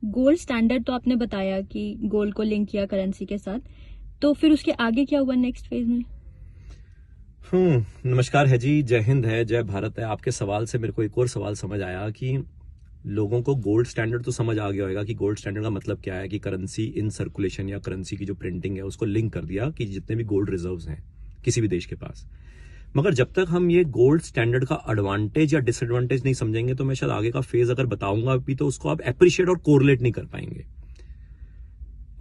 Gold standard तो आपने बताया कि गोल्ड को लिंक किया करेंसी के साथ, तो फिर उसके आगे क्या हुआ नेक्स्ट फेज में? नमस्कार है जी, जय हिंद है, जय भारत है। आपके सवाल से मेरे को एक और सवाल समझ आया कि लोगों को गोल्ड स्टैंडर्ड तो समझ आ गया होगा कि गोल्ड स्टैंडर्ड का मतलब क्या है, कि करेंसी इन सर्कुलेशन या करेंसी की जो प्रिंटिंग है उसको लिंक कर दिया कि जितने भी गोल्ड रिजर्व्स हैं किसी भी देश के पास। मगर जब तक हम ये गोल्ड स्टैंडर्ड का एडवांटेज या डिसएडवांटेज नहीं समझेंगे तो मैं शायद आगे का फेज अगर बताऊंगा भी तो उसको आप एप्रिशिएट और कोरिलेट नहीं कर पाएंगे।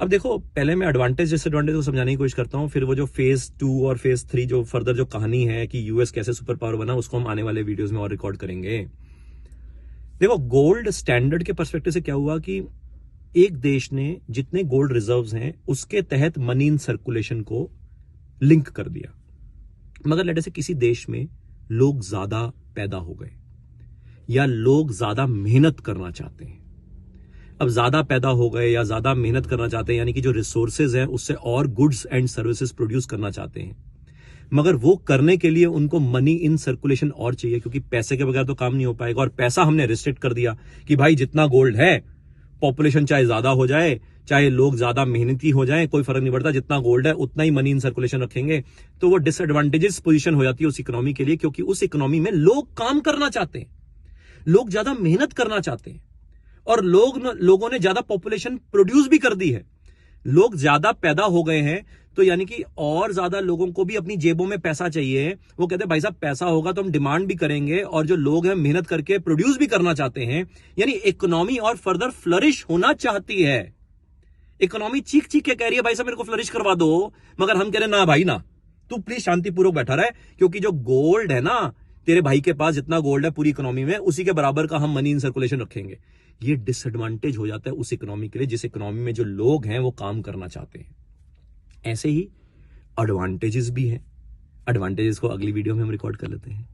अब देखो, पहले मैं एडवांटेज डिसएडवांटेज को समझाने की कोशिश करता हूं, फिर वो जो फेज 2 और फेज 3 जो फर्दर जो कहानी है कि यूएस कैसे सुपर पावर बना, उसको हम आने वाले वीडियोस में और रिकॉर्ड करेंगे। देखो, गोल्ड स्टैंडर्ड के पर्सपेक्टिव से क्या हुआ कि एक देश ने जितने गोल्ड रिजर्व्स हैं उसके तहत मनी इन सर्कुलेशन को लिंक कर दिया। मगर लेट से किसी देश में लोग ज्यादा पैदा हो गए या लोग ज्यादा मेहनत करना चाहते हैं। अब ज्यादा पैदा हो गए या ज्यादा मेहनत करना चाहते हैं, यानी कि जो रिसोर्सेज हैं उससे और गुड्स एंड सर्विसेज प्रोड्यूस करना चाहते हैं, मगर वो करने के लिए उनको मनी इन सर्कुलेशन और चाहिए, क्योंकि पैसे के बगैर तो काम नहीं हो पाएगा। और पैसा हमने रिस्ट्रिक्ट कर दिया कि भाई जितना गोल्ड है, पॉपुलेशन चाहे ज्यादा हो जाए चाहे लोग ज्यादा मेहनती हो जाए, कोई फर्क नहीं पड़ता, जितना गोल्ड है उतना ही मनी इन सर्कुलेशन रखेंगे। तो वो डिसएडवांटेजेस पोजीशन हो जाती है उस इकोनॉमी के लिए, क्योंकि उस इकोनॉमी में लोग काम करना चाहते हैं, लोग ज्यादा मेहनत करना चाहते हैं और लोगों ने ज्यादा पॉपुलेशन प्रोड्यूस भी कर दी है। लोग ज्यादा पैदा हो गए हैं तो यानी कि और ज्यादा लोगों को भी अपनी जेबों में पैसा चाहिए। वो कहते हैं भाई साहब पैसा होगा तो हम डिमांड भी करेंगे, और जो लोग हैं मेहनत करके प्रोड्यूस भी करना चाहते हैं, यानी इकोनॉमी और फर्दर फ्लरिश होना चाहती है। इकोनॉमी चीख चीख के कह रही है भाई साहब मेरे को फ्लरिश करवा दो, मगर हम कह रहे ना भाई ना, तू प्लीज शांतिपूर्वक बैठा रहे, क्योंकि जो गोल्ड है ना, तेरे भाई के पास जितना गोल्ड है पूरी इकोनॉमी में उसी के बराबर का हम मनी इन सर्कुलेशन रखेंगे। ये डिसएडवांटेज हो जाता है उस इकोनॉमी के लिए जिस इकोनॉमी में जो लोग हैं वो काम करना चाहते हैं। ऐसे ही एडवांटेजेस भी हैं। एडवांटेजेस को अगली वीडियो में हम रिकॉर्ड कर लेते हैं।